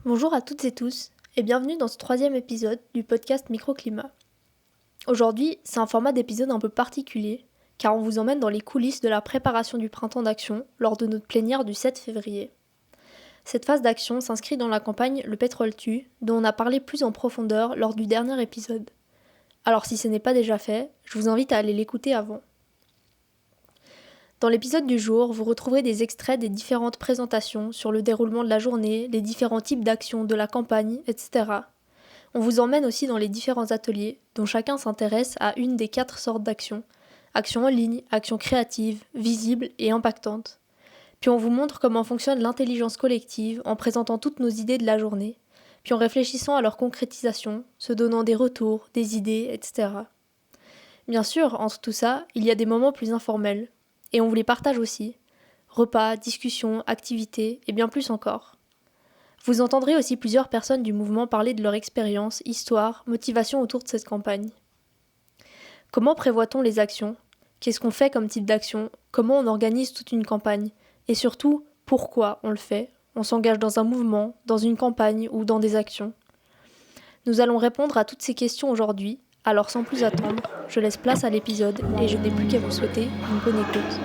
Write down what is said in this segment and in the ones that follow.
Bonjour à toutes et tous et bienvenue dans ce 3e épisode du podcast Microclimat. Aujourd'hui, c'est un format d'épisode un peu particulier car on vous emmène dans les coulisses de la préparation du printemps d'action lors de notre plénière du 7 février. Cette phase d'action s'inscrit dans la campagne Le pétrole tue dont on a parlé plus en profondeur lors du dernier épisode. Alors si ce n'est pas déjà fait, je vous invite à aller l'écouter avant. Dans l'épisode du jour, vous retrouverez des extraits des différentes présentations sur le déroulement de la journée, les différents types d'actions de la campagne, etc. On vous emmène aussi dans les différents ateliers, dont chacun s'intéresse à une des 4 sortes d'actions. Actions en ligne, actions créatives, visibles et impactantes. Puis on vous montre comment fonctionne l'intelligence collective en présentant toutes nos idées de la journée, puis en réfléchissant à leur concrétisation, se donnant des retours, des idées, etc. Bien sûr, entre tout ça, il y a des moments plus informels, et on vous les partage aussi. Repas, discussions, activités, et bien plus encore. Vous entendrez aussi plusieurs personnes du mouvement parler de leur expérience, histoire, motivation autour de cette campagne. Comment prévoit-on les actions ? Qu'est-ce qu'on fait comme type d'action ? Comment on organise toute une campagne ? Et surtout, pourquoi on le fait ? On s'engage dans un mouvement, dans une campagne ou dans des actions ? Nous allons répondre à toutes ces questions aujourd'hui, alors sans plus attendre, je laisse place à l'épisode et je n'ai plus qu'à vous souhaiter une bonne écoute.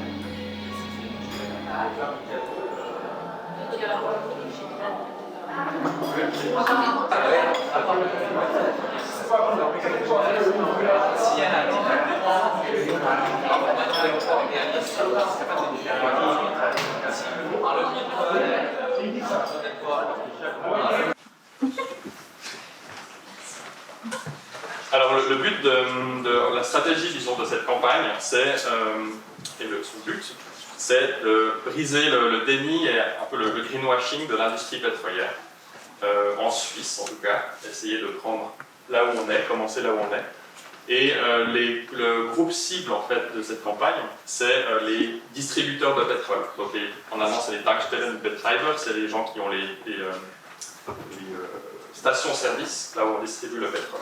Alors le but de la stratégie, disons, de cette campagne, c'est, son but, c'est de briser le déni et un peu le greenwashing de l'industrie pétrolière, en Suisse en tout cas, essayer de prendre là où on est, commencer là où on est. Et le groupe cible en fait de cette campagne, c'est les distributeurs de pétrole. Donc en allemand c'est les Tankstellenbetreiber, c'est les gens qui ont les stations-service, là où on distribue le pétrole.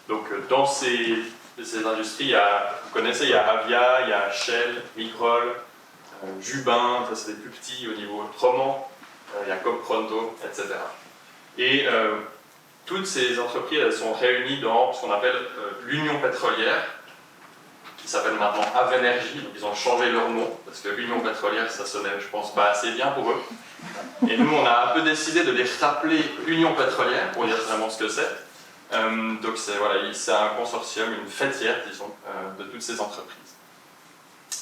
Donc dans ces industries, vous connaissez, il y a Avia, il y a Shell, Microl, Jubin, ça c'est des plus petits au niveau Troman, il y a Coq Pronto, etc. Et toutes ces entreprises, elles sont réunies dans ce qu'on appelle l'Union pétrolière, qui s'appelle maintenant Avenergy, donc ils ont changé leur nom, parce que l'Union pétrolière, ça sonnait, je pense, pas assez bien pour eux. Et nous, on a un peu décidé de les rappeler Union pétrolière, pour dire vraiment ce que c'est. Donc c'est un consortium, une fêtière, disons, de toutes ces entreprises.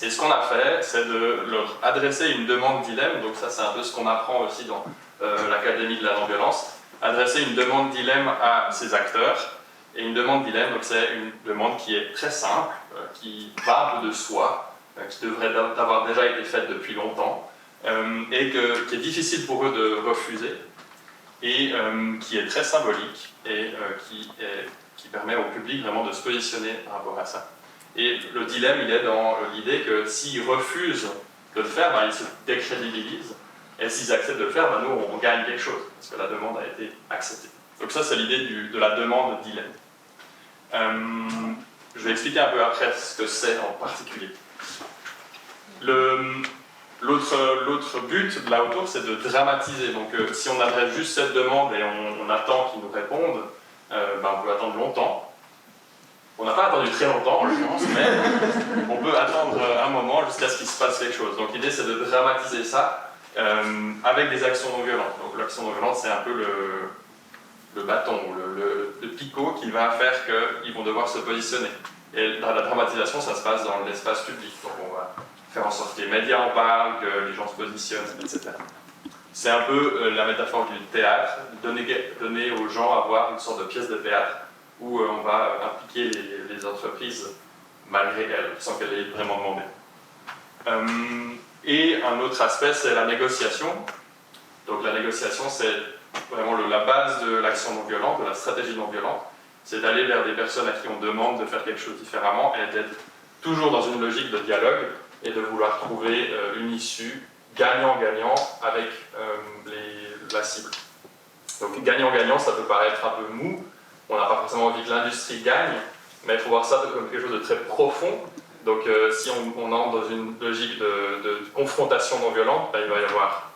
Et ce qu'on a fait, c'est de leur adresser une demande dilemme, donc ça c'est un peu ce qu'on apprend aussi dans l'Académie de la non-violence, adresser une demande dilemme à ces acteurs. Et une demande dilemme, donc c'est une demande qui est très simple, qui va un peu de soi, qui devrait avoir déjà été faite depuis longtemps, et qui est difficile pour eux de refuser, et qui est très symbolique, et qui permet au public vraiment de se positionner par rapport à ça. Et le dilemme, il est dans l'idée que s'ils refusent de le faire, ils se décrédibilisent, et s'ils acceptent de le faire, nous, on gagne quelque chose, parce que la demande a été acceptée. Donc ça, c'est l'idée de la demande dilemme. Je vais expliquer un peu après ce que c'est en particulier. L'autre but de là autour, c'est de dramatiser. Donc si on adresse juste cette demande et on attend qu'ils nous répondent, on peut attendre longtemps. On n'a pas attendu très longtemps en l'occurrence, mais on peut attendre un moment jusqu'à ce qu'il se passe quelque chose. Donc l'idée, c'est de dramatiser ça avec des actions non violentes. Donc l'action non violente, c'est un peu le bâton, le picot qui va faire qu'ils vont devoir se positionner. Et la dramatisation, ça se passe dans l'espace public. Donc on va faire en sorte que les médias en parlent, que les gens se positionnent, etc. C'est un peu la métaphore du théâtre, donner aux gens à voir une sorte de pièce de théâtre où on va impliquer les entreprises malgré elles, sans qu'elles aient vraiment demandé. Et un autre aspect, c'est la négociation. Donc la négociation, c'est vraiment la base de l'action non violente, de la stratégie non violente. C'est d'aller vers des personnes à qui on demande de faire quelque chose différemment et d'être toujours dans une logique de dialogue et de vouloir trouver une issue gagnant-gagnant avec la cible. Donc gagnant-gagnant, ça peut paraître un peu mou, on n'a pas forcément envie que l'industrie gagne, mais il faut voir ça comme quelque chose de très profond. Donc si on entre dans une logique de confrontation non violente, il va y avoir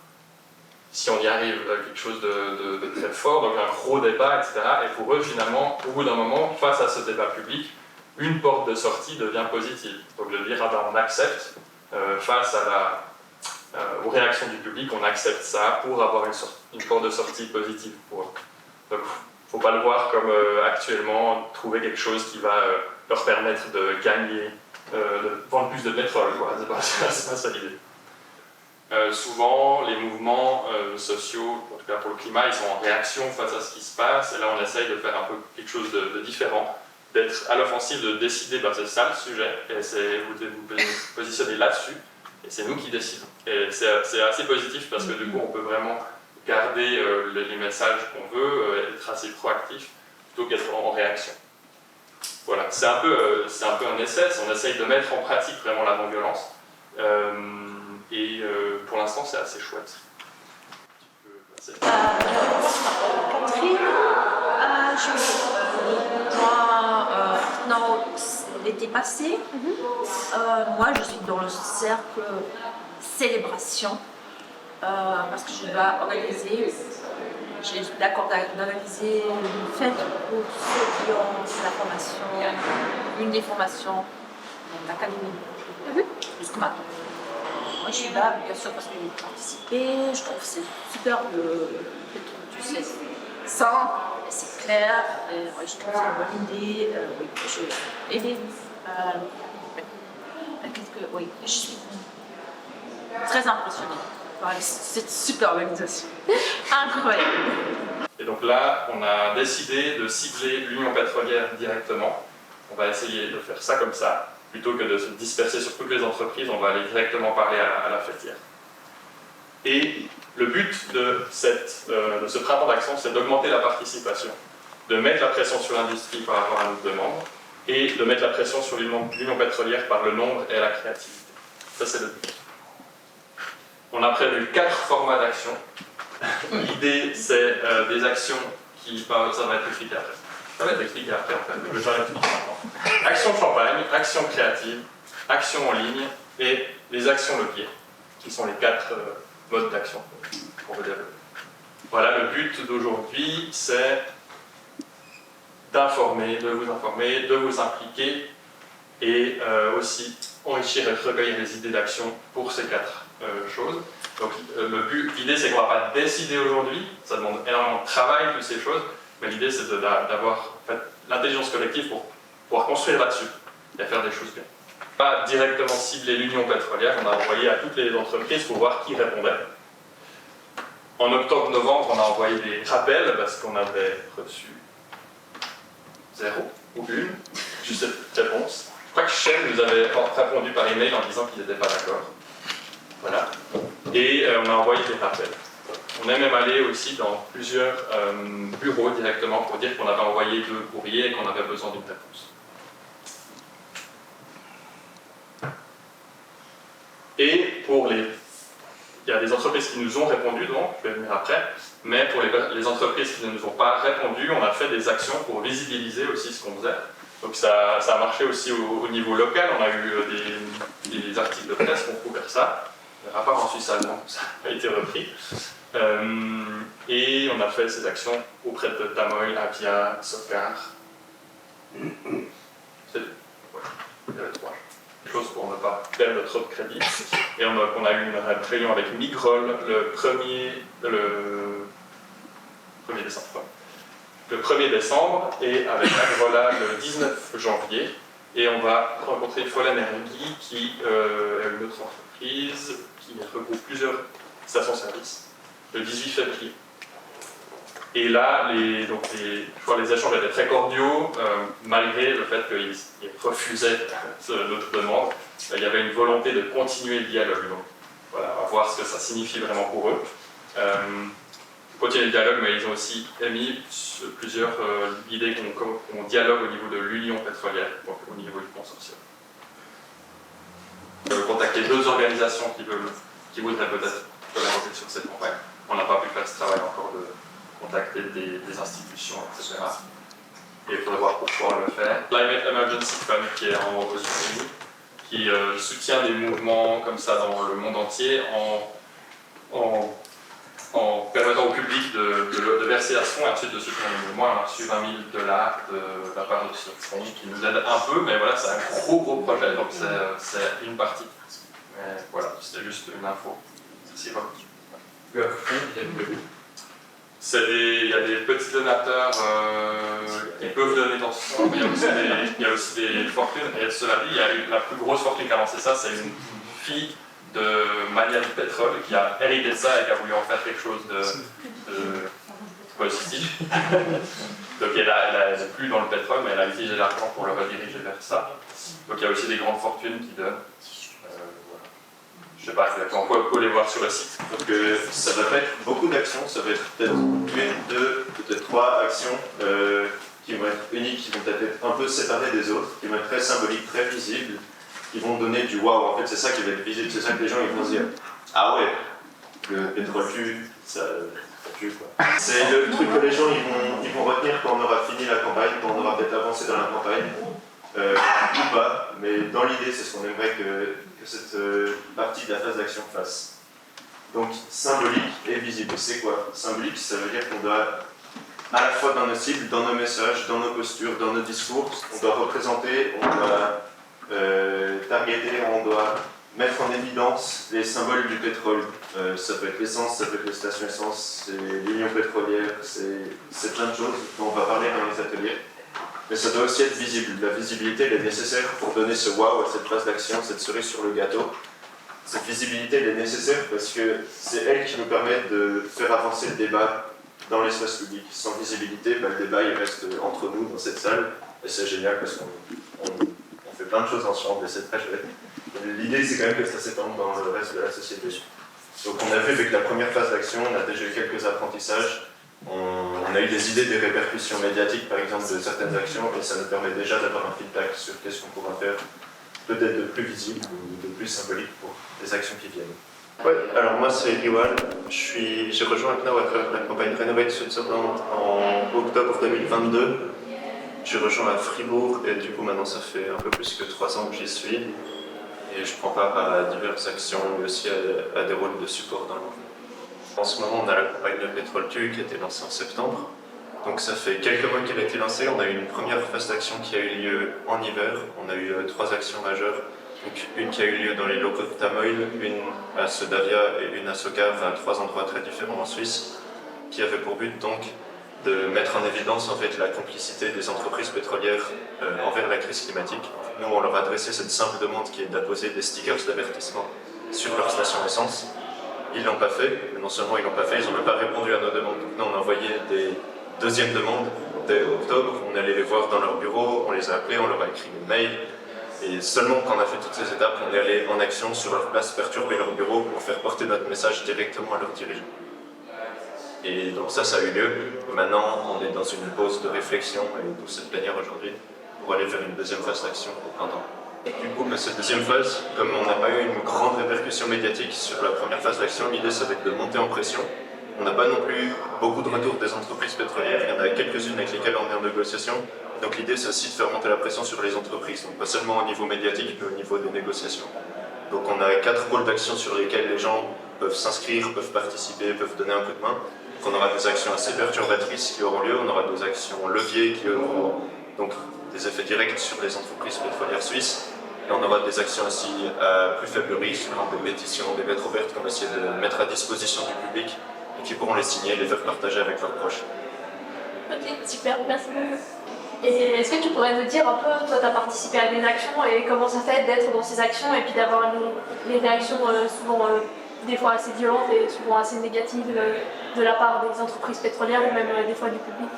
si on y arrive, quelque chose de très fort, donc un gros débat, etc. Et pour eux, finalement, au bout d'un moment, face à ce débat public, une porte de sortie devient positive. Donc de dire, ah ben, on accepte, face aux réactions du public, on accepte ça pour avoir une porte de sortie positive pour eux. Donc il ne faut pas le voir comme actuellement trouver quelque chose qui va leur permettre de gagner, de vendre plus de pétrole. C'est pas ça l'idée. Souvent, les mouvements sociaux, en tout cas pour le climat, ils sont en réaction face à ce qui se passe, et là on essaye de faire un peu quelque chose de différent, d'être à l'offensive, de décider, ben, c'est ça le sujet, et vous devez vous positionner là-dessus, et c'est nous qui décidons. Et c'est assez positif parce que du coup on peut vraiment garder les messages qu'on veut, être assez proactif, plutôt qu'être en réaction. Voilà, c'est un peu un essai, on essaye de mettre en pratique vraiment la non-violence. Et pour l'instant, c'est assez chouette. Catherine, l'été passé, moi je suis dans le cercle célébration parce que je dois organiser, je suis d'accord d'organiser une fête pour ceux qui ont la formation, une des formations de l'académie jusqu'au matin. Moi, je suis là, bien sûr, parce que j'ai participé. Je trouve que c'est super tu sais, c'est clair. Je trouve que c'est une bonne idée. Oui, je vais aider. Oui, je suis très impressionnée par cette super organisation. Incroyable. Et donc là, on a décidé de cibler l'Union pétrolière directement. On va essayer de faire ça comme ça. Plutôt que de se disperser sur toutes les entreprises, on va aller directement parler à la fêtière. Et le but de ce printemps d'action, c'est d'augmenter la participation, de mettre la pression sur l'industrie par rapport à nos demandes, et de mettre la pression sur l'Union pétrolière par le nombre et la créativité. Ça, c'est le but. On a prévu 4 formats d'action. L'idée, c'est des actions qui... ça va être expliqué après. Ça va être expliqué après, en fait. Je vais faire expliquer maintenant. Action champagne, action créative, action en ligne et les actions leviers, qui sont les 4 modes d'action qu'on veut développer. Voilà, le but d'aujourd'hui, c'est d'informer, de vous impliquer et aussi enrichir et recueillir les idées d'action pour ces 4 choses. Donc l'idée, c'est qu'on ne va pas décider aujourd'hui, ça demande énormément de travail, toutes ces choses, mais l'idée, c'est d'avoir en fait, l'intelligence collective pour pouvoir construire là-dessus et faire des choses bien. Pas directement cibler l'Union pétrolière, on a envoyé à toutes les entreprises pour voir qui répondait. En octobre-novembre, on a envoyé des rappels parce qu'on avait reçu 0 ou 1, juste cette réponse. Je crois que Shell nous avait répondu par email en disant qu'ils n'étaient pas d'accord. Voilà. Et on a envoyé des rappels. On est même allé aussi dans plusieurs bureaux directement pour dire qu'on avait envoyé 2 courriers et qu'on avait besoin d'une réponse. Et il y a des entreprises qui nous ont répondu, donc je vais venir après, mais pour les entreprises qui ne nous ont pas répondu, on a fait des actions pour visibiliser aussi ce qu'on faisait. Donc ça a marché aussi au niveau local, on a eu des articles de presse qui ont couvert ça, à part en Suisse allemande, ça a été repris. Et on a fait ces actions auprès de Tamoil, Avia, Socar. C'est tout. Voilà. Il y avait 3 choses pour ne pas perdre trop de crédit. Et on a eu une réunion avec Migrol le 1er décembre et avec Agrola le 19 janvier. Et on va rencontrer Folan Energy qui est une autre entreprise qui regroupe plusieurs stations-service le 18 février. Et là, les échanges étaient très cordiaux, malgré le fait qu'ils refusaient notre demande. Il y avait une volonté de continuer le dialogue. Donc, voilà, on va voir ce que ça signifie vraiment pour eux. Continuer le dialogue, mais ils ont aussi émis plusieurs idées qu'on dialogue au niveau de l'Union pétrolière, donc au niveau du consortium. On veut contacter 2 organisations qui voudraient peut-être collaborer sur cette campagne. On n'a pas pu faire ce travail encore de contacter des institutions, etc. Et il faudrait voir pourquoi on le fait. Climate Emergency Fund, qui est aux États-Unis, qui soutient des mouvements comme ça dans le monde entier en en permettant au public de verser à ce fonds et ensuite de soutenir le mouvement. On a reçu $20 000 de la part de ce fonds qui nous aide un peu, mais voilà, c'est un gros projet, donc c'est une partie. Mais voilà, c'était juste une info. C'est bon. Il y a des petits donateurs qui peuvent donner dans ce fonds, mais il y a aussi des fortunes. Et cela dit, il y a eu la plus grosse fortune qui a lancé ça, c'est une fille de mania du pétrole qui a hérité de ça et qui a voulu en faire quelque chose de positif. Donc elle n'est plus dans le pétrole, mais elle a utilisé l'argent pour le rediriger vers ça. Donc il y a aussi des grandes fortunes qui donnent. Voilà. Je ne sais pas exactement quoi, vous pouvez les voir sur le site. Donc ça va pas être beaucoup d'actions, ça va être peut-être une, deux, peut-être trois actions qui vont être uniques, qui vont peut-être être un peu séparées des autres, qui vont être très symboliques, très visibles, qui vont donner du waouh. En fait, c'est ça qui va être visible, c'est ça que les gens ils vont se dire ah ouais, le pétrole tue, ça tue quoi. C'est le truc que les gens ils vont retenir quand on aura fini la campagne, quand on aura peut-être avancé dans la campagne, ou pas, mais dans l'idée, c'est ce qu'on aimerait que cette partie de la phase d'action fasse. Donc, symbolique et visible. C'est quoi? Symbolique, ça veut dire qu'on doit, à la fois dans nos cibles, dans nos messages, dans nos postures, dans nos discours, on doit représenter, on doit targeter, on doit mettre en évidence les symboles du pétrole. Ça peut être l'essence, ça peut être les stations essence, c'est l'union pétrolière, c'est plein de choses dont on va parler dans les ateliers. Mais ça doit aussi être visible. La visibilité elle est nécessaire pour donner ce wow à cette phase d'action, cette cerise sur le gâteau. Cette visibilité elle est nécessaire parce que c'est elle qui nous permet de faire avancer le débat dans l'espace public. Sans visibilité, le débat il reste entre nous dans cette salle et c'est génial parce qu'on fait plein de choses ensemble et c'est très chouette. L'idée c'est quand même que ça s'étende dans le reste de la société. Donc on a vu avec la première phase d'action, on a déjà eu quelques apprentissages. On a eu des idées des répercussions médiatiques par exemple de certaines actions et ça nous permet déjà d'avoir un feedback sur qu'est-ce qu'on pourra faire peut-être de plus visible ou de plus symbolique pour les actions qui viennent. Ouais, alors moi c'est Riwal, j'ai rejoint Knau à travers la campagne Renovate Switzerland en octobre 2022. J'ai rejoint à Fribourg et du coup maintenant ça fait un peu plus que 3 ans que j'y suis et je prends part à diverses actions mais aussi à des rôles de support dans le mouvement. En ce moment, on a la campagne de Pétrole Tue qui a été lancée en septembre. Donc ça fait quelques mois qu'elle a été lancée. On a eu une première phase d'action qui a eu lieu en hiver. On a eu 3 actions majeures. Donc une qui a eu lieu dans les locaux de Tamoil, une à Sedavia et une à Socave, à 3 endroits très différents en Suisse, qui avait pour but donc de mettre en évidence en fait la complicité des entreprises pétrolières envers la crise climatique. Nous, on leur a adressé cette simple demande qui est d'apposer des stickers d'avertissement sur leur station essence. Ils ne l'ont pas fait, mais non seulement ils ne l'ont pas fait, ils n'ont même pas répondu à nos demandes. Donc nous, on a envoyé des deuxièmes demandes dès octobre, on allait les voir dans leur bureau, on les a appelés, on leur a écrit des mails, et seulement quand on a fait toutes ces étapes, on est allé en action sur leur place, perturber leur bureau pour faire porter notre message directement à leurs dirigeants. Et donc ça a eu lieu. Maintenant, on est dans une pause de réflexion, et d'où cette plénière aujourd'hui, pour aller vers une deuxième phase d'action au printemps. Du coup, cette deuxième phase, comme on n'a pas eu une grande répercussion médiatique sur la première phase d'action, l'idée ça va être de monter en pression. On n'a pas non plus beaucoup de retours des entreprises pétrolières, il y en a quelques-unes avec lesquelles on est en négociation. Donc l'idée c'est aussi de faire monter la pression sur les entreprises, donc pas seulement au niveau médiatique, mais au niveau des négociations. Donc on a 4 pôles d'action sur lesquels les gens peuvent s'inscrire, peuvent participer, peuvent donner un coup de main. Donc on aura des actions assez perturbatrices qui auront lieu, on aura des actions leviers qui auront donc des effets directs sur les entreprises pétrolières suisses. Et on aura des actions aussi à plus faible risque, comme des pétitions, des lettres ouvertes qu'on va essayer de mettre à disposition du public et qui pourront les signer et les faire partager avec leurs proches. Ok, super, merci beaucoup. Et est-ce que tu pourrais nous dire un peu, toi tu as participé à des actions et comment ça fait d'être dans ces actions et puis d'avoir les réactions souvent des fois assez violentes et souvent assez négatives de la part des entreprises pétrolières ou même des fois du public?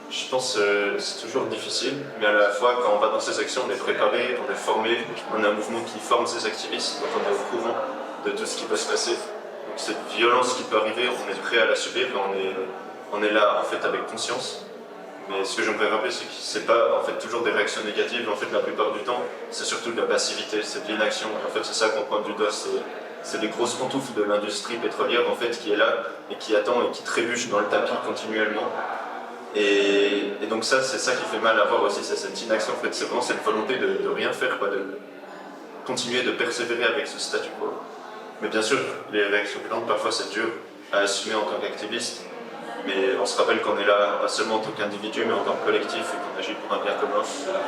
Je pense que c'est toujours difficile, mais à la fois quand on va dans ces actions, on est préparé, on est formé, on a un mouvement qui forme ces activistes, donc on est au courant de tout ce qui peut se passer. Donc cette violence qui peut arriver, on est prêt à la subir, on est là en fait avec conscience. Mais ce que j'aimerais rappeler, c'est que c'est pas en fait toujours des réactions négatives, en fait la plupart du temps, c'est surtout de la passivité, c'est de l'inaction. En fait c'est ça qu'on pointe du doigt, c'est des grosses pantoufles de l'industrie pétrolière en fait qui est là et qui attend et qui trébuche dans le tapis continuellement. Et donc ça, c'est ça qui fait mal à voir aussi, c'est cette inaction, en fait, c'est vraiment cette volonté de rien faire, quoi, de continuer de persévérer avec ce statu quo. Mais bien sûr, les réactions violentes, parfois c'est dur, à assumer en tant qu'activiste. Mais on se rappelle qu'on est là pas seulement en tant qu'individu, mais en tant que collectif et qu'on agit pour un bien commun.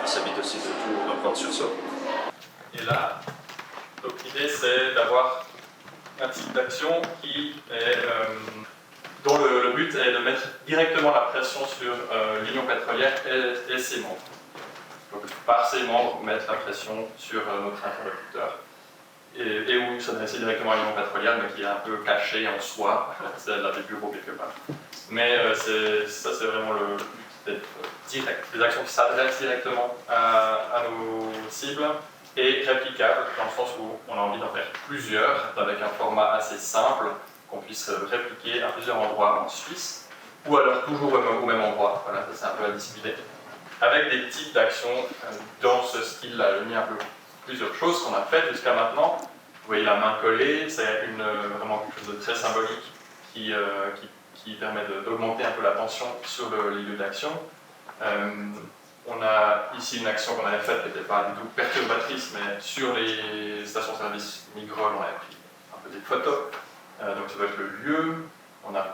Ça évite aussi de tout reprendre sur soi. Et là, donc l'idée c'est d'avoir un type d'action dont le but est de mettre directement la pression sur l'Union pétrolière et ses membres. Donc par ses membres, mettre la pression sur notre interlocuteur. Et où s'adresser directement à l'Union pétrolière, mais qui est un peu caché en soi, c'est là des bureaux quelque part. Mais ça c'est vraiment le but d'être direct, des actions qui s'adressent directement à nos cibles et réplicables, dans le sens où on a envie d'en faire plusieurs, avec un format assez simple, qu'on puisse répliquer à plusieurs endroits en Suisse, ou alors toujours au même endroit, voilà, ça c'est un peu à discuter, avec des types d'actions dans ce style-là. J'ai mis un peu plusieurs choses qu'on a faites jusqu'à maintenant. Vous voyez la main collée, c'est vraiment quelque chose de très symbolique qui permet d'augmenter un peu la tension sur les lieux d'action. On a ici une action qu'on avait faite qui n'était pas du tout perturbatrice, mais sur les stations-service Migrol, on avait pris un peu des photos. Donc ça doit être le lieu. On a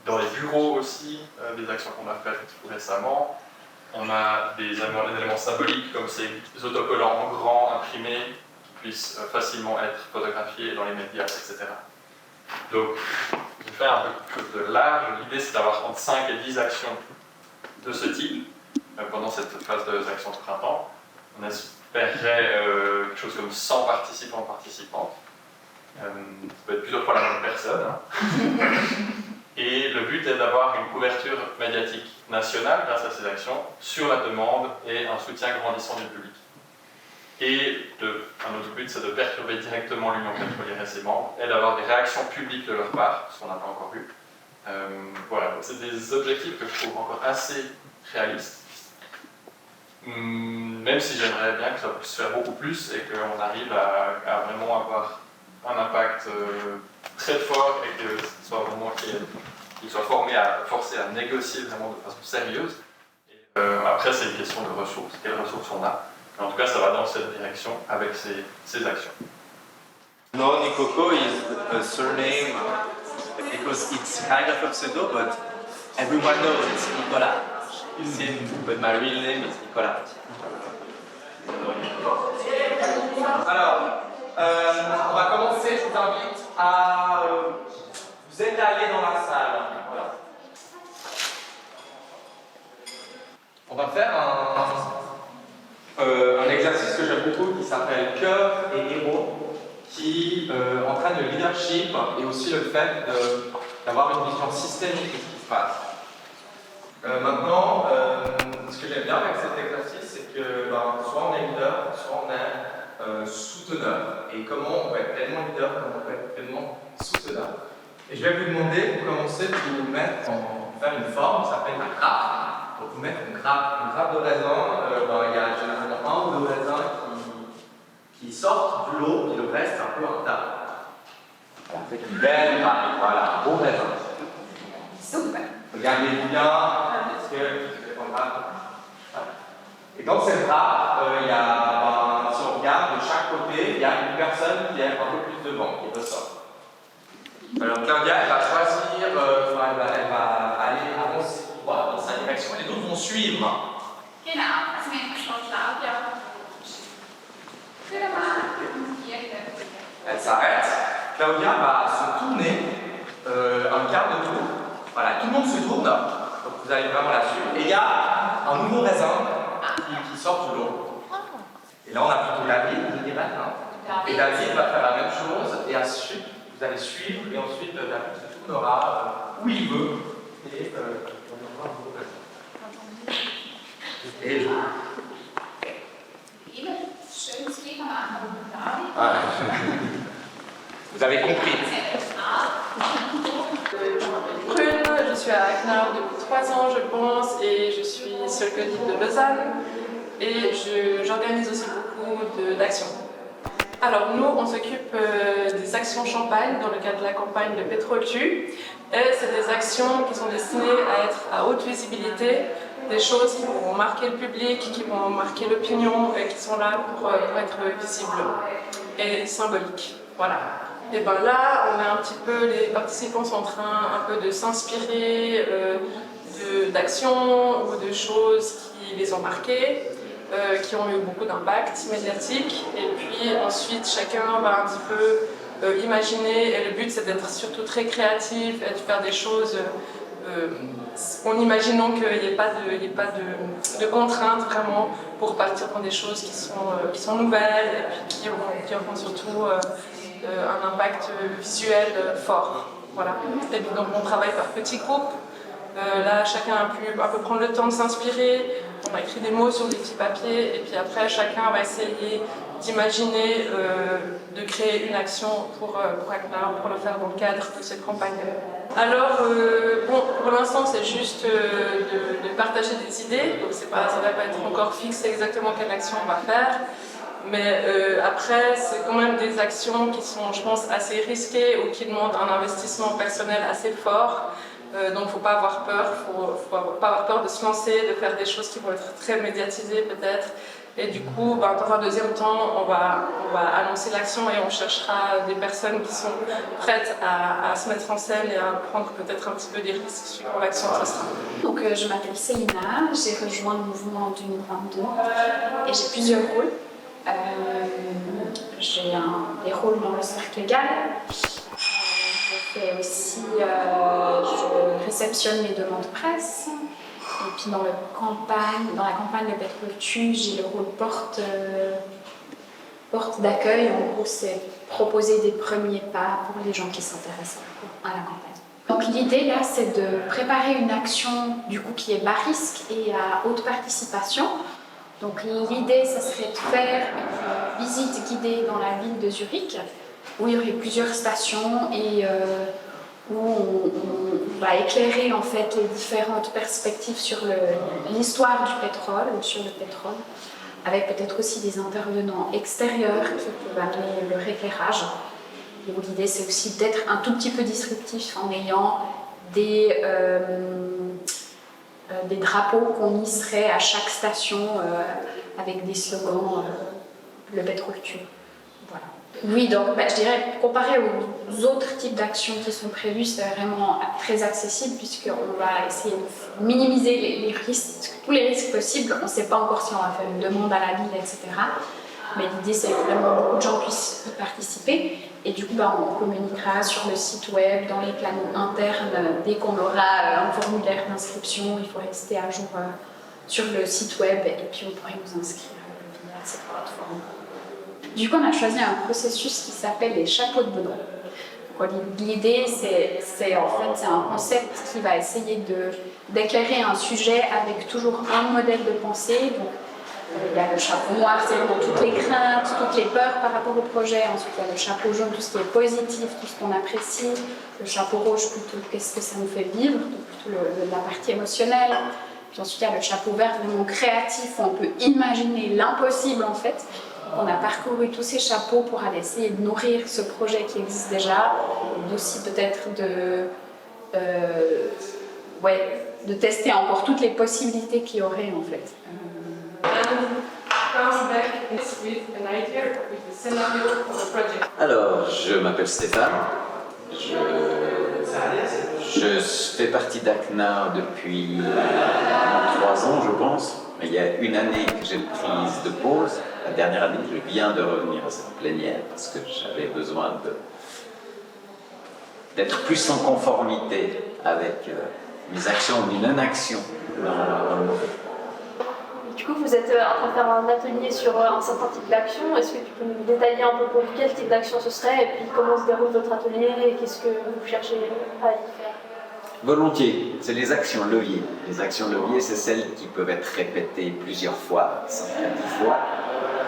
dans les bureaux aussi des actions qu'on a faites tout récemment. On a des éléments symboliques comme ces autocollants en grand imprimés qui puissent facilement être photographiés dans les médias, etc. Donc, je vais faire un peu quelque chose de large. L'idée, c'est d'avoir entre 5 et 10 actions de ce type pendant cette phase d'action de printemps. On espérerait quelque chose comme 100 participants, participantes. Ça peut être plusieurs fois la même personne. Hein. Et le but est d'avoir une couverture médiatique nationale grâce à ces actions sur la demande et un soutien grandissant du public. Et un autre but, c'est de perturber directement l'Union pétrolière et ses membres et d'avoir des réactions publiques de leur part, ce qu'on n'a pas encore eu. Voilà, c'est des objectifs que je trouve encore assez réalistes. Même si j'aimerais bien que ça puisse faire beaucoup plus et qu'on arrive à vraiment avoir un impact très fort et que ce soit vraiment qu'ils soient forcés à négocier vraiment de façon sérieuse. Et, après, c'est une question de ressources. Quelles ressources on a? Mais en tout cas, ça va dans cette direction avec ces actions. No, Nikoko is a surname because it's kind of a pseudo, but everyone knows it's Nicolas. But my real name is Nicolas. Alors, on va commencer, je vous invite à vous étaler dans la salle. Voilà. On va faire un exercice que j'aime beaucoup qui s'appelle Cœur et héros, qui entraîne le leadership et aussi le fait d'avoir une vision systémique de ce qui se passe. Maintenant, ce que j'aime bien avec cet exercice, c'est que soit on est leader, soit on est souteneur. Et comment on peut être pleinement leader, comment on peut être pleinement souteneur. Et je vais vous demander, pour commencer, de vous mettre faire une forme qui s'appelle la grappe. Donc vous mettre une grappe de raisin, il y a généralement un ou deux raisins qui sortent du lot, et le reste un peu interne. Voilà, faites une belle grappe, voilà, un beau raisin. Super. Regardez bien, est-ce que je vais prendre grappe. Et dans cette grappe, il y a, si on regarde de chaque côté, il y a une personne qui est un peu plus devant, qui ressort. Alors Claudia, elle va choisir, elle va aller avancer dans sa direction et les autres vont suivre. Genau, also wenn man schon Claudia Elle s'arrête. Claudia va se tourner un quart de tour. Voilà, tout le monde se tourne. Donc vous allez vraiment la suivre. Et il y a un nouveau raisin qui sort du lot. Et là on a plutôt David, je dirais. Et David va faire la même chose et ensuite vous allez suivre et ensuite David se tournera où il veut et on aura un nouveau raisin. Et schönes Lied am Anfang. ah. Vous avez compris. Prune, je suis à Knarr depuis 3 ans, je pense, et je suis sur le collectif de Lausanne. Et j'organise aussi beaucoup d'actions. Alors nous, on s'occupe des actions Champagne dans le cadre de la campagne de Pétrole-Tu. Et c'est des actions qui sont destinées à être à haute visibilité, des choses qui vont marquer le public, qui vont marquer l'opinion et qui sont là pour être visibles et symboliques. Voilà. Et ben là, on est un petit peu, les participants sont en train un peu de s'inspirer d'actions ou de choses qui les ont marquées, qui ont eu beaucoup d'impact médiatique. Et puis ensuite, chacun va un petit peu imaginer, et le but c'est d'être surtout très créatif et de faire des choses en imaginant qu'il n'y ait pas de contraintes vraiment pour partir dans des choses qui sont nouvelles et puis qui auront surtout un impact visuel fort. Voilà. Et puis donc on travaille par petits groupes. Là, chacun a pu un peu prendre le temps de s'inspirer. On a écrit des mots sur des petits papiers et puis après, chacun va essayer d'imaginer, de créer une action pour ACNAR, pour le faire dans le cadre de cette campagne. Alors, bon, pour l'instant, c'est juste de partager des idées. Donc, ça ne va pas être encore fixé exactement quelle action on va faire. Mais après, c'est quand même des actions qui sont, je pense, assez risquées ou qui demandent un investissement personnel assez fort. Donc il ne faut pas avoir peur, pas avoir peur de se lancer, de faire des choses qui vont être très médiatisées peut-être. Et du coup, dans un deuxième temps, on va annoncer l'action et on cherchera des personnes qui sont prêtes à se mettre en scène et à prendre peut-être un petit peu des risques suivant l'action que ce sera. Donc je m'appelle Célina, j'ai rejoint le mouvement en 2022 et j'ai plusieurs rôles. J'ai des rôles dans le cercle légal. Je réceptionne les demandes presse. Et puis dans la campagne de Petroltu, j'ai le rôle porte d'accueil. En gros, c'est proposer des premiers pas pour les gens qui s'intéressent à la campagne. Donc l'idée là, c'est de préparer une action du coup qui est bas risque et à haute participation. Donc l'idée, ça serait de faire une visite guidée dans la ville de Zurich, où il y aurait plusieurs stations et où on va éclairer en fait les différentes perspectives sur l'histoire du pétrole ou sur le pétrole, avec peut-être aussi des intervenants extérieurs qui peuvent amener leur éclairage. Et où l'idée c'est aussi d'être un tout petit peu disruptif en ayant des drapeaux qu'on hisserait à chaque station avec des slogans le pétrole tue. Voilà. Oui, donc je dirais, comparé aux autres types d'actions qui sont prévues, c'est vraiment très accessible puisqu'on va essayer de minimiser les risques, tous les risques possibles. On ne sait pas encore si on va faire une demande à la ville, etc. Mais l'idée, c'est que vraiment beaucoup de gens puissent y participer. Et du coup, on communiquera sur le site web, dans les plannings internes. Dès qu'on aura un formulaire d'inscription, il faut rester à jour sur le site web et puis on pourrait vous inscrire via cette plateforme. Du coup, on a choisi un processus qui s'appelle les chapeaux de Baudron. L'idée, c'est un concept qui va essayer d'éclairer un sujet avec toujours un modèle de pensée. Donc, il y a le chapeau noir, c'est vraiment toutes les craintes, toutes les peurs par rapport au projet. Ensuite, il y a le chapeau jaune, tout ce qui est positif, tout ce qu'on apprécie. Le chapeau rouge, plutôt qu'est-ce que ça nous fait vivre, donc plutôt la partie émotionnelle. Puis ensuite, il y a le chapeau vert, vraiment créatif, où on peut imaginer l'impossible en fait. On a parcouru tous ces chapeaux pour aller essayer de nourrir ce projet qui existe déjà, d'aussi peut-être de tester encore toutes les possibilités qu'il y aurait en fait. Alors, je m'appelle Stéphane, je fais partie d'ACNAR depuis 3 ans je pense. Il y a une année que j'ai prise de pause. La dernière année, je viens de revenir à cette plénière parce que j'avais besoin d'être plus en conformité avec mes actions ou mes non-actions dans le monde. Du coup, vous êtes en train de faire un atelier sur un certain type d'action. Est-ce que tu peux nous détailler un peu pour quel type d'action ce serait et puis comment se déroule votre atelier et qu'est-ce que vous cherchez à y faire? Volontiers, c'est les actions leviers. Les actions leviers, c'est celles qui peuvent être répétées plusieurs fois, 5 à 10 fois,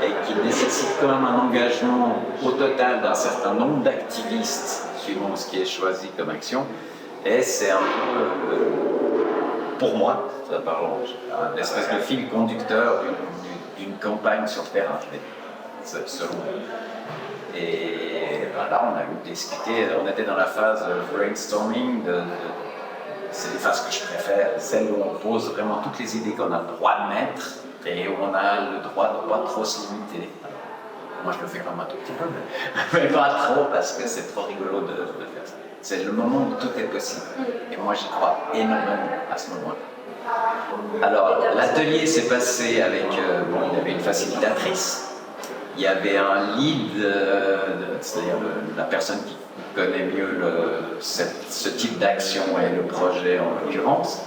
et qui nécessitent quand même un engagement au total d'un certain nombre d'activistes, suivant ce qui est choisi comme action. Et c'est un peu, pour moi, un espèce de fil conducteur d'une campagne sur le terrain, selon moi. Et là, on a eu discuté, on était dans la phase brainstorming, c'est les phases que je préfère, celles où on pose vraiment toutes les idées qu'on a le droit de mettre et où on a le droit de ne pas trop se limiter. Moi, je le fais quand même un tout petit peu, mais pas trop parce que c'est trop rigolo de faire ça. C'est le moment où tout est possible. Et moi, j'y crois énormément à ce moment-là. Alors, l'atelier s'est passé avec, il y avait une facilitatrice, il y avait un lead, c'est-à-dire la personne qui connaît mieux ce type d'action et le projet en l'occurrence.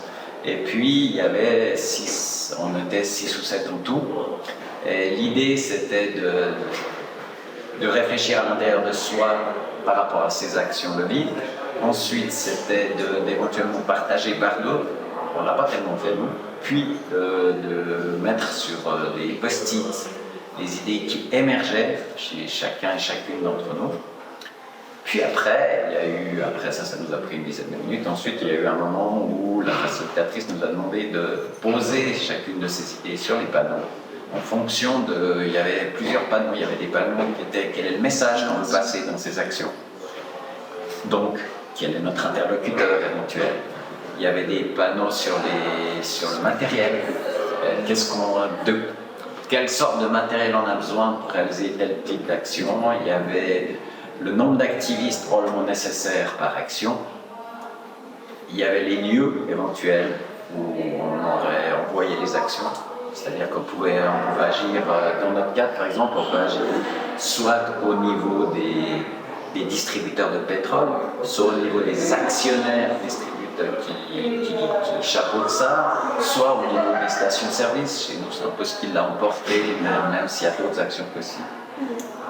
Et puis, il y avait on était 6 ou 7 en tout. Et l'idée, c'était de réfléchir à l'intérieur de soi par rapport à ces actions de vie. Ensuite, c'était d'éventuellement partager par d'autres. On ne l'a pas tellement fait, nous. Puis, de mettre sur des post-it les idées qui émergeaient chez chacun et chacune d'entre nous. Puis après, ça nous a pris une dizaine de minutes. Ensuite, il y a eu un moment où la facilitatrice nous a demandé de poser chacune de ces idées sur les panneaux. En fonction il y avait plusieurs panneaux, il y avait des panneaux qui étaient quel est le message qu'on veut passer dans ces actions. Donc, quel est notre interlocuteur éventuel. Il y avait des panneaux sur le matériel. Quelle sorte de matériel on a besoin pour réaliser tel type d'action. Il y avait le nombre d'activistes probablement nécessaires par action. Il y avait les lieux éventuels où on aurait envoyé les actions. C'est-à-dire qu'on pouvait agir, dans notre cas par exemple, on peut agir soit au niveau des distributeurs de pétrole, soit au niveau des actionnaires distributeurs qui chapeautent ça, soit au niveau des stations-service. Chez nous, c'est un peu ce qui l'a emporté, même s'il y a d'autres actions possibles.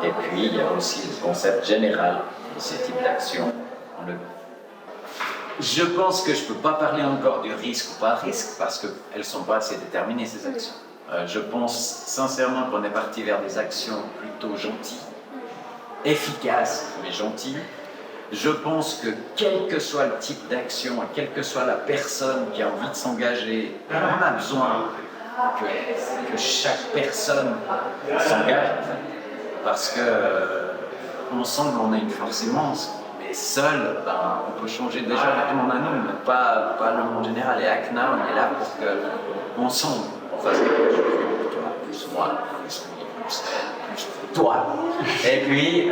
Et puis, il y a aussi le concept général de ces types d'actions. Je pense que je ne peux pas parler encore du risque ou pas risque parce qu'elles ne sont pas assez déterminées, ces actions. Je pense sincèrement qu'on est parti vers des actions plutôt gentilles, efficaces mais gentilles. Je pense que quel que soit le type d'action, quelle que soit la personne qui a envie de s'engager, on a besoin que chaque personne s'engage. Parce que ensemble on a une force immense. Seul, on peut changer déjà le monde à nous, mais pas le monde général. Et ACNA, on est là pour qu'ensemble, on fasse quelque chose. Plus moi, plus lui, plus elle, plus toi. Et puis,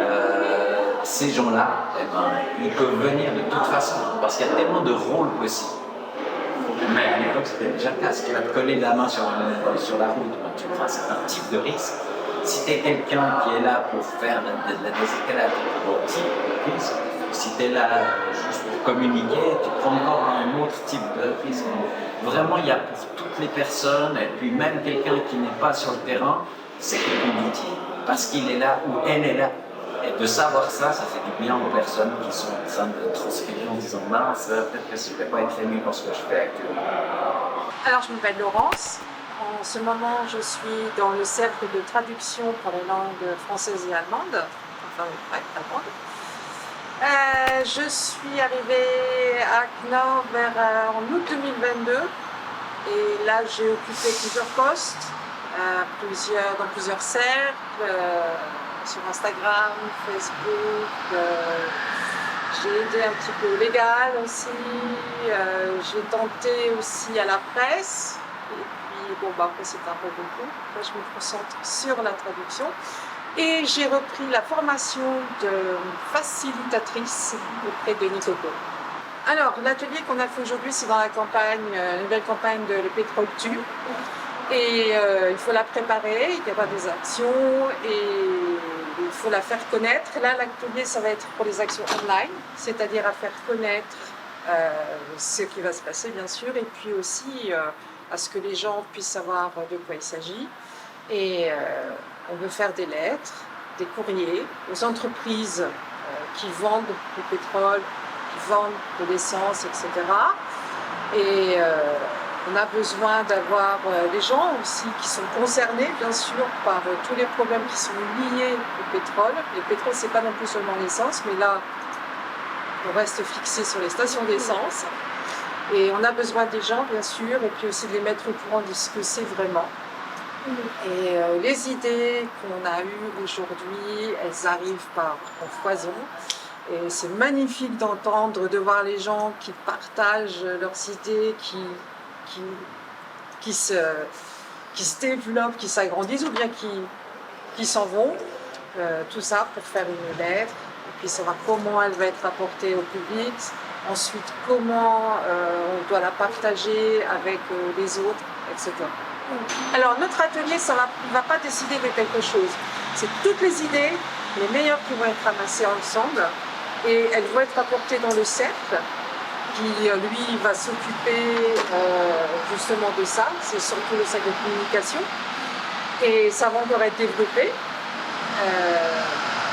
ces gens-là, ils peuvent venir de toute façon, parce qu'il y a tellement de rôles possibles. Mais à l'époque, c'était déjà le cas. Si tu vas te coller la main sur la route, tu prends un certain type de risque. Si tu es quelqu'un qui est là pour faire de la désescalade, type de risque. Si tu es là juste pour communiquer, tu prends encore un autre type de risque. Vraiment, il y a pour toutes les personnes, et puis même quelqu'un qui n'est pas sur le terrain, c'est quelqu'un d'utile. Parce qu'il est là ou elle est là. Et de savoir ça, ça fait du bien aux personnes qui sont en train de transpirer en disant mince, peut-être que je ne vais pas être ému dans ce que je fais actuellement. Alors, je m'appelle Laurence. En ce moment, je suis dans le cercle de traduction pour les langues françaises et allemandes. Enfin, ouais, allemandes. Je suis arrivée à Knorr en août 2022 et là j'ai occupé plusieurs postes dans plusieurs cercles, sur Instagram, Facebook, j'ai aidé un petit peu au légal aussi, j'ai tenté aussi à la presse et puis après c'était un peu beaucoup, là je me concentre sur la traduction. Et j'ai repris la formation de facilitatrice auprès de Nicoco. Alors, l'atelier qu'on a fait aujourd'hui, c'est dans la nouvelle campagne de Le Pétrole Tue. Et il faut la préparer, il y aura des actions et il faut la faire connaître. Là, l'atelier, ça va être pour les actions online, c'est-à-dire à faire connaître ce qui va se passer, bien sûr, et puis aussi à ce que les gens puissent savoir de quoi il s'agit. Et on veut faire des lettres, des courriers aux entreprises qui vendent du pétrole, qui vendent de l'essence, etc. Et on a besoin d'avoir des gens aussi qui sont concernés, bien sûr, par tous les problèmes qui sont liés au pétrole. Le pétrole, c'est pas non plus seulement l'essence, mais là, on reste fixé sur les stations d'essence. Et on a besoin des gens, bien sûr, et puis aussi de les mettre au courant de ce que c'est vraiment. Et les idées qu'on a eues aujourd'hui, elles arrivent en foison. Et c'est magnifique d'entendre, de voir les gens qui partagent leurs idées, qui se développent, qui s'agrandissent ou bien qui s'en vont. tout ça pour faire une lettre, et puis savoir comment elle va être apportée au public, ensuite comment on doit la partager avec les autres, etc. Alors notre atelier, ne va pas décider de quelque chose. C'est toutes les idées, les meilleures qui vont être ramassées ensemble, et elles vont être apportées dans le cercle, qui lui va s'occuper justement de ça, c'est surtout le cercle de communication, et ça va encore être développé,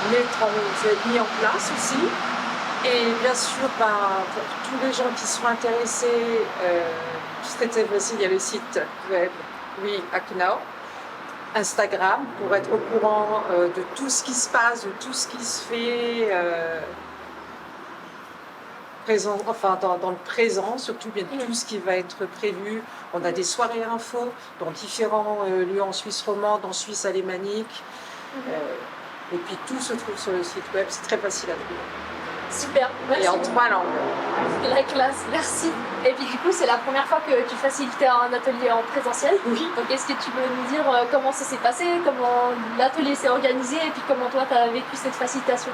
être mis en place aussi. Et bien sûr, pour tous les gens qui sont intéressés, c'est très facile, il y a le site web WeActNow, Instagram, pour être au courant de tout ce qui se passe, de tout ce qui se fait dans le présent, surtout bien tout ce qui va être prévu. On a des soirées infos dans différents lieux en Suisse romande, en Suisse alémanique. Et puis tout se trouve sur le site web, c'est très facile à trouver. Super, merci. Et en 3 langues. La classe, merci. Et puis du coup, c'est la première fois que tu facilitais un atelier en présentiel. Oui. Donc est-ce que tu peux nous dire comment ça s'est passé, comment l'atelier s'est organisé et puis comment toi tu as vécu cette facilitation?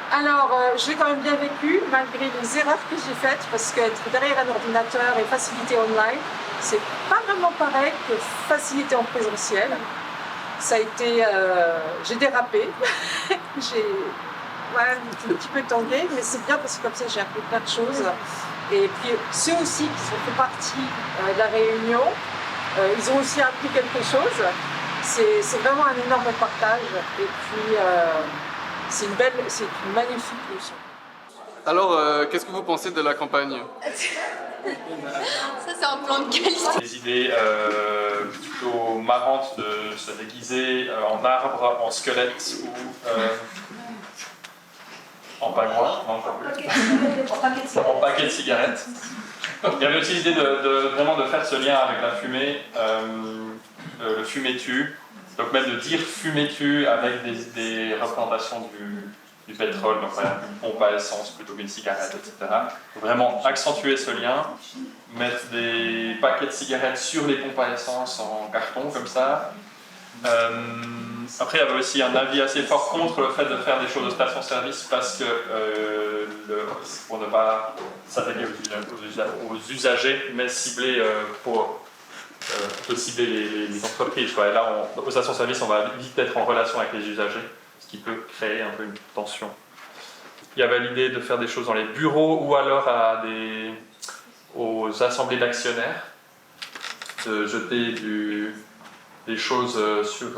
Alors, je l'ai quand même bien vécu, malgré les erreurs que j'ai faites, parce qu'être derrière un ordinateur et faciliter online, c'est pas vraiment pareil que faciliter en présentiel. Ça a été... j'ai dérapé, j'ai un petit peu tangué, mais c'est bien parce que comme ça j'ai appris plein de choses. Et puis ceux aussi qui sont fait partie de la réunion, ils ont aussi appris quelque chose. C'est vraiment un énorme partage. Et puis c'est une magnifique leçon. Alors, qu'est-ce que vous pensez de la campagne? Ça c'est un plan de qualité. Des idées plutôt marrantes de se déguiser en arbre, en squelette ou en pingouin, en paquet de cigarettes. Il y avait aussi l'idée vraiment de faire ce lien avec la fumée, le fumet-tu, donc même de dire fumet-tu avec des représentations du pétrole, donc voilà, une pompe à essence plutôt qu'une cigarette, etc. Vraiment accentuer ce lien, mettre des paquets de cigarettes sur les pompes à essence en carton comme ça. Après, il y avait aussi un avis assez fort contre le fait de faire des choses de station-service parce que, pour ne pas s'attaquer aux usagers, mais cibler pour cibler les entreprises. Quoi. Et là, aux stations-service, on va vite être en relation avec les usagers, ce qui peut créer un peu une tension. Il y avait l'idée de faire des choses dans les bureaux ou alors aux assemblées d'actionnaires, de jeter des choses sur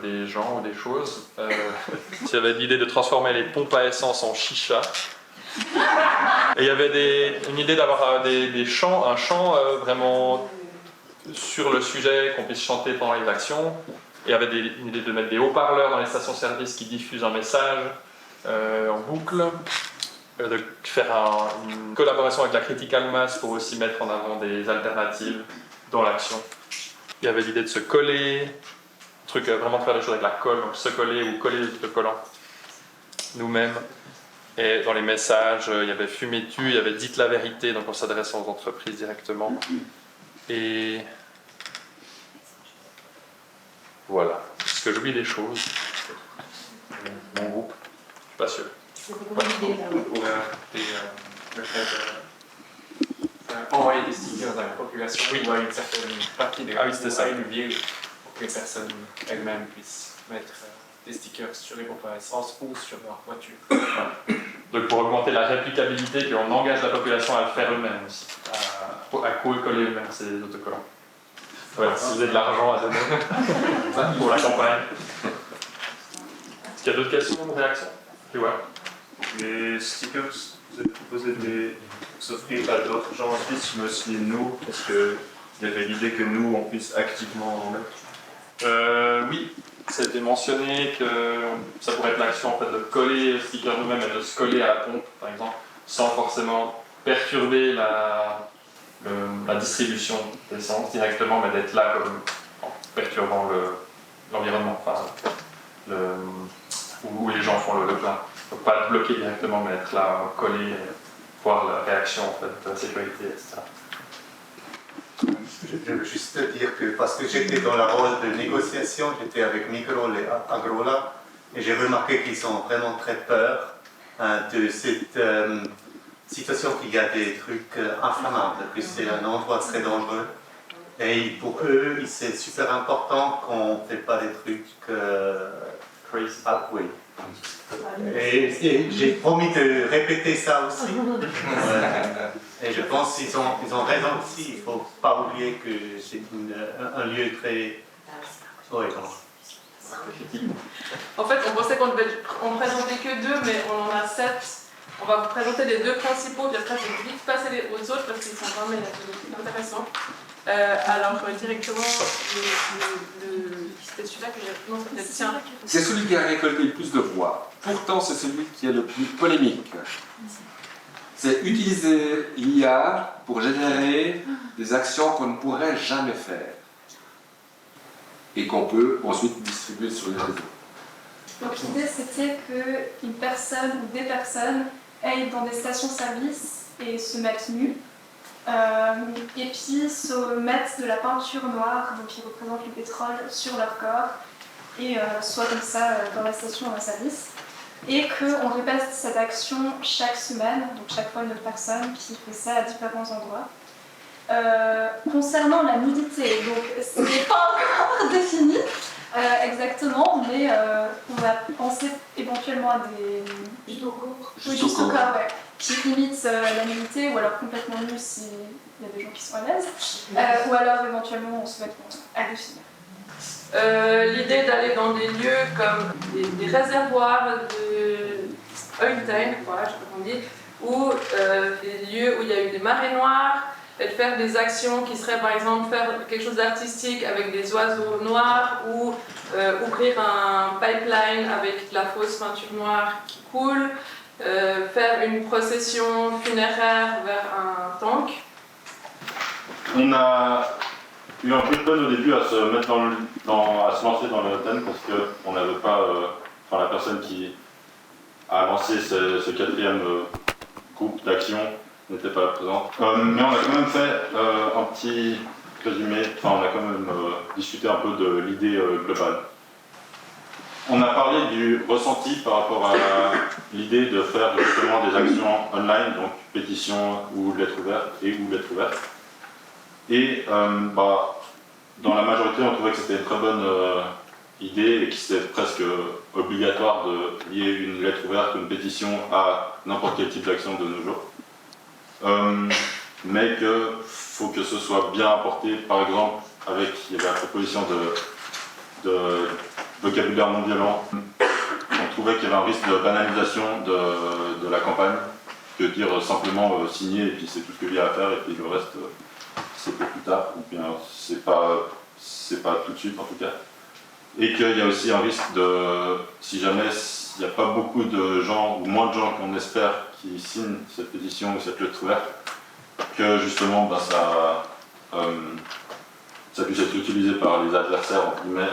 des gens ou des choses. Il y avait l'idée de transformer les pompes à essence en chicha. Et il y avait une idée d'avoir un chant vraiment sur le sujet, qu'on puisse chanter pendant les actions. Et il y avait une idée de mettre des haut-parleurs dans les stations-service qui diffusent un message en boucle. De faire une collaboration avec la Critical Mass pour aussi mettre en avant des alternatives dans l'action. Il y avait l'idée de se coller, vraiment de faire des choses avec la colle, donc se coller ou coller les autocollants nous-mêmes. Et dans les messages, il y avait fumez-tu, il y avait dites la vérité, donc en s'adressant aux entreprises directement. Et voilà. Est-ce que j'oublie des choses? Mon groupe, je suis pas sûr. Envoyer des stickers à la population ou à une certaine partie de une ville pour que les personnes elles-mêmes puissent mettre des stickers sur les pompes à essence ou sur leur voiture. Donc pour augmenter la réplicabilité, qu'on engage la population à le faire eux-mêmes aussi, à coller eux-mêmes ces autocollants. Ouais, si vous avez de l'argent à donner pour la campagne. Est-ce qu'il y a d'autres questions ou réactions? Et ouais. Les stickers, vous avez proposé de s'offrir à d'autres gens en Suisse, mais aussi nous, parce qu'il y avait l'idée que nous, on puisse activement en mettre. Oui, ça a été mentionné que ça pourrait être l'action en fait, de coller le sticker nous-mêmes et de se coller à la pompe, par exemple, sans forcément perturber la distribution d'essence directement, mais d'être là comme, en perturbant l'environnement, enfin, où les gens font le plein. Donc pas être bloqué directement, mais être là, collé, voir la réaction en fait, de la sécurité, etc. Je veux juste dire que, parce que j'étais dans la rôle de négociation, j'étais avec Microl et Agrola, Et j'ai remarqué qu'ils ont vraiment très peur de cette situation qu'il y a des trucs inflammables, que c'est un endroit très dangereux. Et pour eux, c'est super important qu'on ne fait pas des trucs crazy. Ah oui. Et j'ai promis de répéter ça aussi. Et je pense qu'ils ont raison aussi. Il ne faut pas oublier que c'est un lieu très... Oui, en fait, on pensait qu'on devait en présenter que 2, mais on en a 7. On va vous présenter les 2 principaux, puis après je vais vite passer aux autres parce qu'ils sont vraiment intéressants. Alors directement, c'était celui-là que j'ai... Non, c'était le tien. C'est celui qui a récolté le plus de voix. Pourtant, c'est celui qui est le plus polémique. C'est utiliser l'IA pour générer des actions qu'on ne pourrait jamais faire et qu'on peut ensuite distribuer sur les réseaux. Donc l'idée c'était qu'une personne ou des personnes aillent dans des stations-service et se mettent nus. Et puis se mettre de la peinture noire, donc qui représente le pétrole, sur leur corps, et soit comme ça dans la station ou dans le service. Et qu'on répète cette action chaque semaine, donc chaque fois une autre personne qui fait ça à différents endroits. Concernant la nudité, donc ce n'est pas encore défini exactement, mais on va penser éventuellement à des judokas, ouais, qui imitent la nudité, ou alors complètement nus s'il y a des gens qui sont à l'aise, ou alors éventuellement on se met à définir. L'idée d'aller dans des lieux comme des réservoirs de Oiltain, voilà, je sais pas comment on dit, ou des lieux où il y a eu des marées noires, et de faire des actions qui seraient par exemple faire quelque chose d'artistique avec des oiseaux noirs, ou ouvrir un pipeline avec de la fausse peinture noire qui coule, faire une procession funéraire vers un tank. On a eu un peu de peine au début à se mettre à se lancer dans le thème parce qu'on n'avait pas, enfin la personne qui a lancé ce 4e groupe d'action n'était pas présente. Mais on a quand même fait un petit résumé, enfin on a quand même discuté un peu de l'idée globale. On a parlé du ressenti par rapport à l'idée de faire justement des actions online, donc pétition ou lettres ouvertes ou lettres ouvertes. Et dans la majorité, on trouvait que c'était une très bonne idée et que c'était presque obligatoire de lier une lettre ouverte ou une pétition à n'importe quel type d'action de nos jours. Mais qu'il faut que ce soit bien apporté, par exemple, il y avait la proposition de vocabulaire non violent. On trouvait qu'il y avait un risque de banalisation de la campagne, que dire simplement signer et puis c'est tout ce qu'il y a à faire et puis le reste c'est pour plus tard, ou bien c'est pas tout de suite en tout cas. Et qu'il y a aussi un risque de, si jamais il n'y a pas beaucoup de gens, ou moins de gens qu'on espère qui signent cette pétition ou cette lettre ouverte, que justement ça puisse être utilisé par les adversaires en guillemets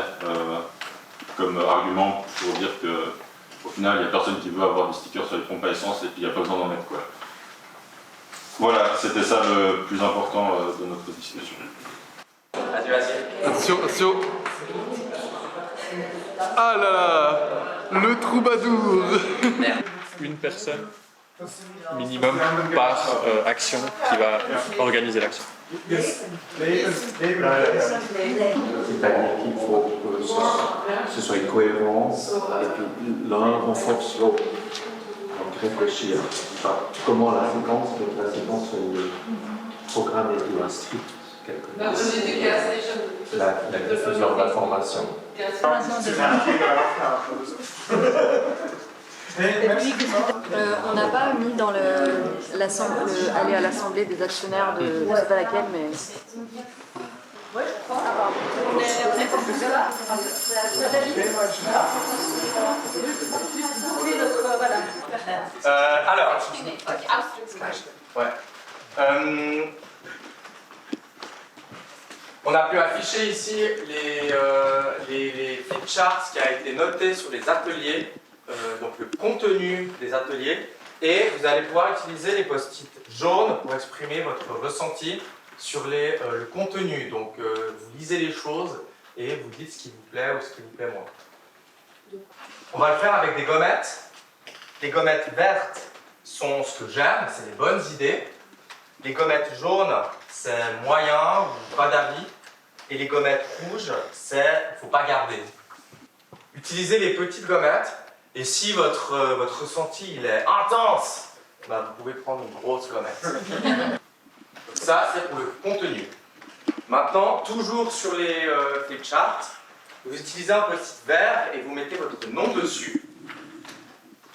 comme argument pour dire qu'au final il n'y a personne qui veut avoir des stickers sur les pompes à essence et puis il n'y a pas besoin d'en mettre quoi. Voilà, c'était ça le plus important de notre discussion. Attention. Ah là là, le troubadour. Une personne minimum par action qui va organiser l'action. C'est-à-dire qu'il faut que ce soit cohérent et que l'un renforce l'autre. Donc réfléchir à comment la séquence le programme est inscrit quelque part. La diffusion de l'information. On n'a pas mis dans aller à l'assemblée des actionnaires de je ne sais pas laquelle, mais... Ouais, je crois. On est pas plus là. Alors, on a pu afficher ici les flipcharts qui a été noté sur les ateliers, donc le contenu des ateliers, et vous allez pouvoir utiliser les post-it jaunes pour exprimer votre ressenti sur le contenu. Donc vous lisez les choses et vous dites ce qui vous plaît ou ce qui vous plaît moins. On va le faire avec des gommettes. Les gommettes vertes sont ce que j'aime, c'est les bonnes idées. Les gommettes jaunes, c'est moyen ou pas d'avis. Et les gommettes rouges, c'est faut pas garder. Utilisez les petites gommettes. Et si votre ressenti il est intense, ben, vous pouvez prendre une grosse gommette. Donc ça, c'est pour le contenu. Maintenant, toujours sur les charts, vous utilisez un petit verre et vous mettez votre nom dessus.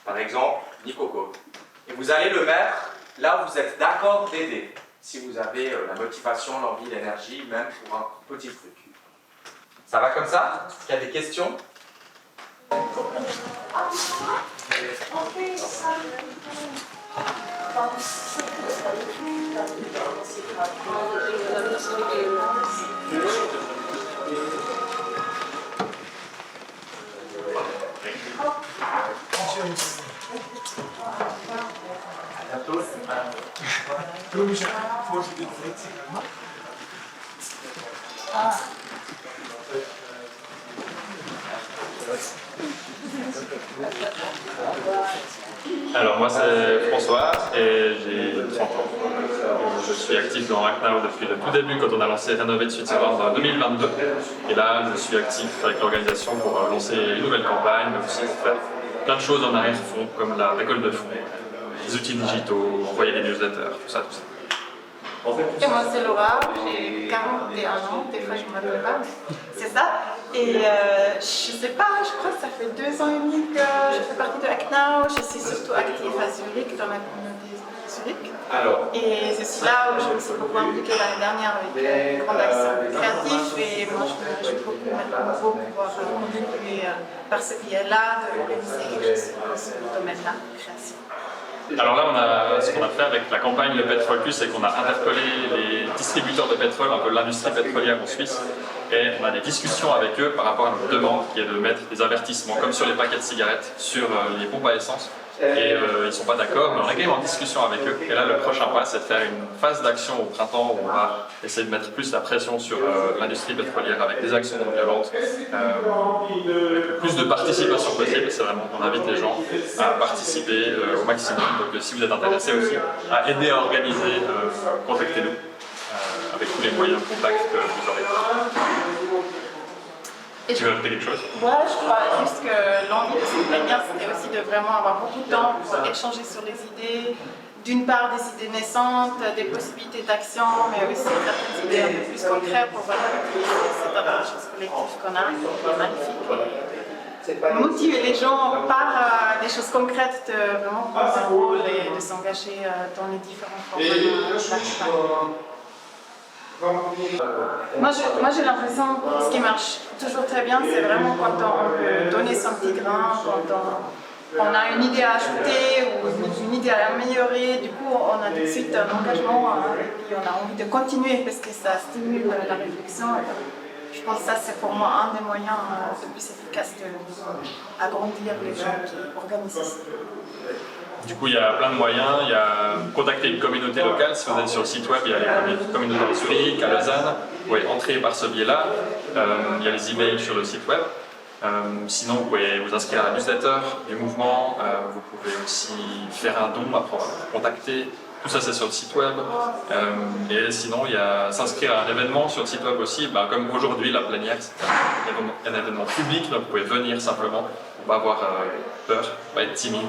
Par exemple, Nicoco. Et vous allez le mettre là où vous êtes d'accord d'aider. Si vous avez la motivation, l'envie, l'énergie, même pour un petit truc. Ça va comme ça? Est-ce qu'il y a des questions? Alors moi c'est François et j'ai 30 ans. Je suis actif dans Hacknow depuis le tout début quand on a lancé Rénover Switzerland en 2022. Et là je suis actif avec l'organisation pour lancer une nouvelle campagne, mais aussi faire plein de choses en arrière-fond comme la récolte de fonds, des outils digitaux, envoyer des newsletters, tout ça. Et moi c'est Laura, j'ai 41 ans, des fois je ne me rappelle pas, mais c'est ça. Et je sais pas, je crois que ça fait 2 ans et demi que je fais partie de Hacknow. Je suis surtout active à Zurich, dans la communauté de Zurich. Et c'est aussi là où je me suis beaucoup impliquée l'année dernière avec une grande action créative. Et moi je veux beaucoup mettre à nouveau pouvoir contribuer par ce biais-là, d'organiser quelque chose dans ce domaine-là, création. Alors là, ce qu'on a fait avec la campagne Le Pet Focus, c'est qu'on a interpellé les distributeurs de pétrole, un peu l'industrie pétrolière en Suisse, et on a des discussions avec eux par rapport à notre demande, qui est de mettre des avertissements, comme sur les paquets de cigarettes, sur les pompes à essence. Et ils ne sont pas d'accord, mais on est quand même en discussion avec eux. Et là, le prochain pas, c'est de faire une phase d'action au printemps où on va essayer de mettre plus la pression sur l'industrie pétrolière avec des actions non violentes, avec le plus de participation possible. C'est vraiment, on invite les gens à participer au maximum. Donc si vous êtes intéressés aussi à aider à organiser, contactez-nous avec tous les moyens de contact que vous aurez. Tu veux ajouter quelque chose? Ouais, je crois juste que l'envie de cette plénière, c'était aussi de vraiment avoir beaucoup de temps pour échanger sur les idées. D'une part, des idées naissantes, des possibilités d'action, mais aussi certaines idées un peu plus concrètes pour vraiment utiliser cette approche collective qu'on a, qui est magnifique. Motiver les gens par des choses concrètes, de vraiment prendre un rôle et de s'engager dans les différents formats. Moi j'ai l'impression que ce qui marche toujours très bien, c'est vraiment quand on peut donner son petit grain, quand on a une idée à ajouter ou une idée à améliorer, du coup on a tout de suite un engagement et puis on a envie de continuer parce que ça stimule la réflexion. Je pense que ça c'est pour moi un des moyens le plus efficaces d'agrandir les gens qui organisent ça. Du coup, il y a plein de moyens. Il y a contacter une communauté locale. Si vous êtes sur le site web, il y a les communautés à Zurich, à Lausanne. Vous pouvez entrer par ce biais-là. Il y a les emails sur le site web. Sinon, vous pouvez vous inscrire à la newsletter du mouvement. Vous pouvez aussi faire un don, contacter. Tout ça, c'est sur le site web. Et sinon, il y a s'inscrire à un événement sur le site web aussi. Comme aujourd'hui, la plénière, c'est un événement public. Donc, vous pouvez venir simplement. On va avoir peur, pas être timide.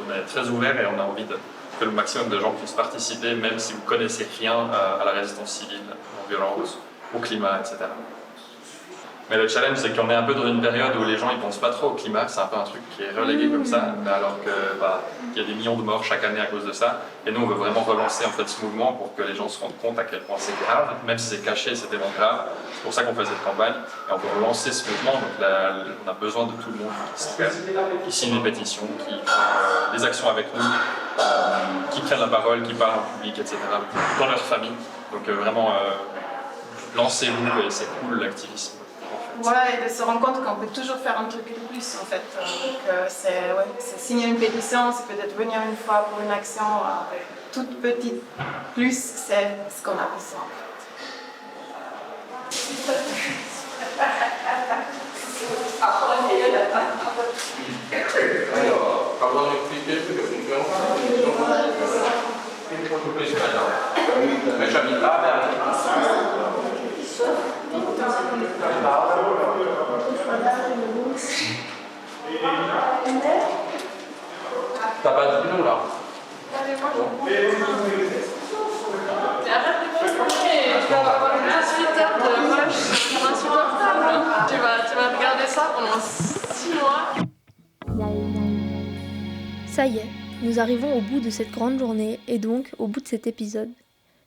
On est très ouvert et on a envie que le maximum de gens puissent participer, même si vous ne connaissez rien à la résistance civile, non violence, au climat, etc. Mais le challenge, c'est qu'on est un peu dans une période où les gens ne pensent pas trop au climat. C'est un peu un truc qui est relégué comme ça, mais alors qu'il y a des millions de morts chaque année à cause de ça. Et nous, on veut vraiment relancer en fait, ce mouvement pour que les gens se rendent compte à quel point c'est grave, même si c'est caché, c'est tellement grave. C'est pour ça qu'on fait cette campagne. Et on veut relancer ce mouvement. Donc là, on a besoin de tout le monde qui s'engage, qui signe des pétitions, qui font des actions avec nous, qui prennent la parole, qui parlent en public, etc. dans leur famille. Donc vraiment, lancez-vous et c'est cool l'activisme. Ouais, et de se rendre compte qu'on peut toujours faire un truc de plus en fait. C'est signer une pétition, c'est peut-être venir une fois pour une action toute petite. Plus, c'est ce qu'on a besoin en fait. Alors, avant d'expliquer ce que je fais en mais j'habite pas à Berlin. T'as pas de boulot là? Je vais avoir 18 heures de rush, c'est insupportable. Tu vas regarder ça pendant 6 mois. Ça y est, nous arrivons au bout de cette grande journée et donc au bout de cet épisode.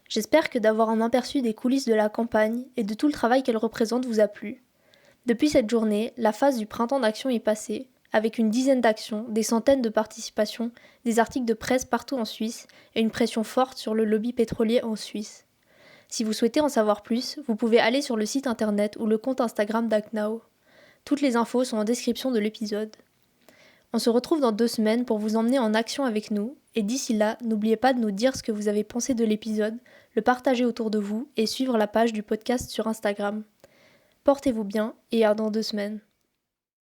J'espère que d'avoir un aperçu des coulisses de la campagne et de tout le travail qu'elle représente vous a plu. Depuis cette journée, la phase du printemps d'action est passée, avec une dizaine d'actions, des centaines de participations, des articles de presse partout en Suisse et une pression forte sur le lobby pétrolier en Suisse. Si vous souhaitez en savoir plus, vous pouvez aller sur le site internet ou le compte Instagram d'ACNAO. Toutes les infos sont en description de l'épisode. On se retrouve dans 2 semaines pour vous emmener en action avec nous, et d'ici là, n'oubliez pas de nous dire ce que vous avez pensé de l'épisode, le partager autour de vous et suivre la page du podcast sur Instagram. Portez-vous bien et à dans 2 semaines.